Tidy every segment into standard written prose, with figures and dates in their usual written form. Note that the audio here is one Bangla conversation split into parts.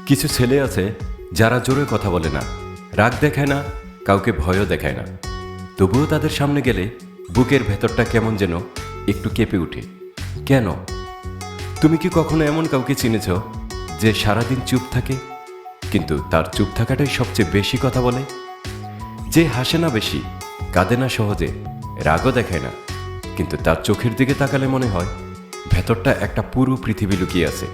কিছু ছেলে আছে যারা জোরে কথা বলে না, রাগ দেখায় না, কাউকে ভয়ও দেখায় না, তবুও তাদের সামনে গেলে বুকের ভেতরটা কেমন যেন একটু কেঁপে ওঠে। কেন? তুমি কি কখনো এমন কাউকে চিনেছ যে সারাদিন চুপ থাকে, কিন্তু তার চুপ থাকাটাই সবচেয়ে বেশি কথা বলে? যে হাসে না বেশি, কাঁদে না সহজে, রাগও দেখায় না, কিন্তু তার চোখের দিকে তাকালে মনে হয় ভেতরটা একটা পুরো পৃথিবী লুকিয়ে আছে।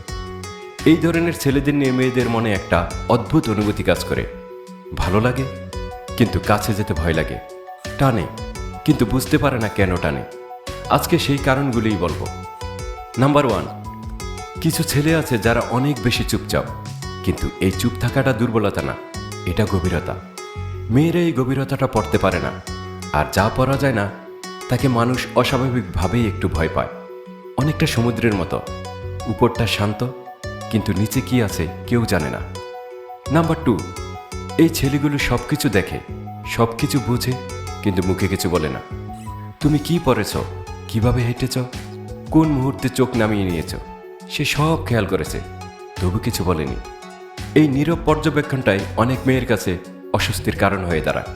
এই ধরনের ছেলেদের নিয়ে মেয়েদের মনে একটা অদ্ভুত অনুভূতি কাজ করে। ভালো লাগে, কিন্তু কাছে যেতে ভয় লাগে। টানে, কিন্তু বুঝতে পারে না কেন টানে। আজকে সেই কারণগুলিই বলবো। নাম্বার 1, কিছু ছেলে আছে যারা অনেক বেশি চুপচাপ, কিন্তু এই চুপ থাকাটা দুর্বলতা না, এটা গভীরতা। মেয়েরা এই গভীরতাটা পড়তে পারে না, আর যা পড়া যায় না তাকে মানুষ অস্বাভাবিকভাবেই একটু ভয় পায়। অনেকটা সমুদ্রের মতো, উপরটা শান্ত, কিন্তু নিচে কি আছে কেউ জানে না। নাম্বার 2, এই ছেলেগুলো সব কিছু দেখে, সব কিছু বুঝে, কিন্তু মুখে কিছু বলে না। তুমি কি পড়েছ, কিভাবে হেঁটেছ, কোন মুহূর্তে চোখ নামিয়ে নিয়েছ, সে সব খেয়াল করেছে, তবু কিছু বলেনি। এই নীরব পর্যবেক্ষণটাই অনেক মেয়ের কাছে অস্বস্তির কারণ হয়ে দাঁড়ায়।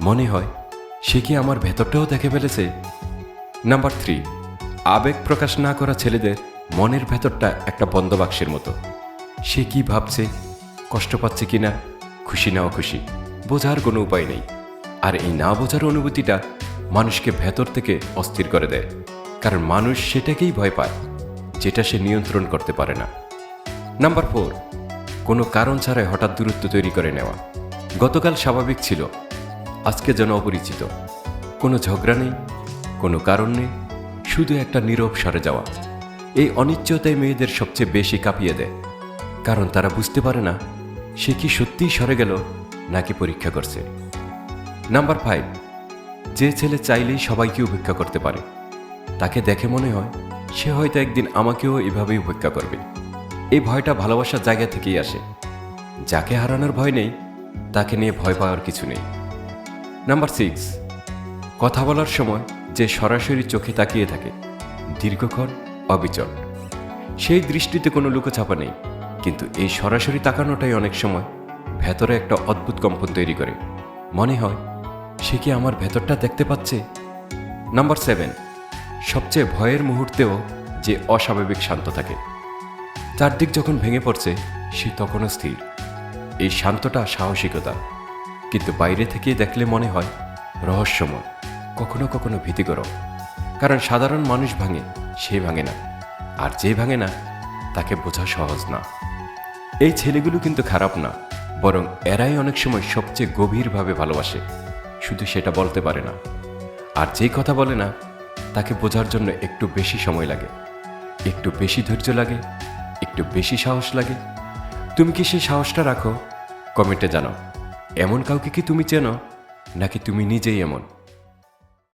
মনে হয় সে কি আমার ভেতরটাও দেখে ফেলেছে। নাম্বার 3, আবেগ প্রকাশ না করা ছেলেদের মনের ভেতরটা একটা বন্ধ বাক্সের মতো। সে কি ভাবছে, কষ্ট পাচ্ছে কিনা, খুশি না অখুশি, বোঝার কোনো উপায় নেই। আর এই না বোঝার অনুভূতিটা মানুষকে ভেতর থেকে অস্থির করে দেয়, কারণ মানুষ সেটাকেই ভয় পায় যেটা সে নিয়ন্ত্রণ করতে পারে না। নাম্বার 4, কোনো কারণ ছাড়াই হঠাৎ দূরত্ব তৈরি করে নেওয়া। গতকাল স্বাভাবিক ছিল, আজকে যেন অপরিচিত। কোনো ঝগড়া নেই, কোনো কারণ নেই, শুধু একটা নীরব সরে যাওয়া। এই অনিশ্চয়তাই মেয়েদের সবচেয়ে বেশি কাঁপিয়ে দেয়, কারণ তারা বুঝতে পারে না সে কি সত্যিই সরে গেল নাকি পরীক্ষা করছে। নাম্বার 5, যে ছেলে চাইলেই সবাইকে উপেক্ষা করতে পারে, তাকে দেখে মনে হয় সে হয়তো একদিন আমাকেও এভাবেই উপেক্ষা করবে। এই ভয়টা ভালোবাসার জায়গা থেকেই আসে। যাকে হারানোর ভয় নেই, তাকে নিয়ে ভয় পাওয়ার কিছু নেই। নাম্বার 6, কথা বলার সময় যে সরাসরি চোখে তাকিয়ে থাকে, দীর্ঘক্ষণ, অবিচল। সেই দৃষ্টিতে কোনো লুকোছাপা নেই, কিন্তু এই সরাসরি তাকানোটাই অনেক সময় ভেতরে একটা অদ্ভুত কম্পন তৈরি করে। মনে হয় সে কি আমার ভেতরটা দেখতে পাচ্ছে। নাম্বার 7, সবচেয়ে ভয়ের মুহূর্তেও যে অস্বাভাবিক শান্ত থাকে। চারদিক যখন ভেঙে পড়ছে, সে তখনও স্থির। এই শান্তটা সাহসিকতা, কিন্তু বাইরে থেকে দেখলে মনে হয় রহস্যময়, কখনো কখনো ভীতিকর। কারণ সাধারণ মানুষ ভাঙে, সে ভাঙে না, আর যে ভাঙে না তাকে বোঝা সহজ না। এই ছেলেগুলো কিন্তু খারাপ না, বরং এরাই অনেক সময় সবচেয়ে গভীরভাবে ভালোবাসে, শুধু সেটা বলতে পারে না। আর যেই কথা বলে না, তাকে বোঝার জন্য একটু বেশি সময় লাগে, একটু বেশি ধৈর্য লাগে, একটু বেশি সাহস লাগে। তুমি কি সেই সাহসটা রাখো? কমেন্টে জানাও। এমন কাউকে কি তুমি চেনো, নাকি তুমি নিজেই এমন?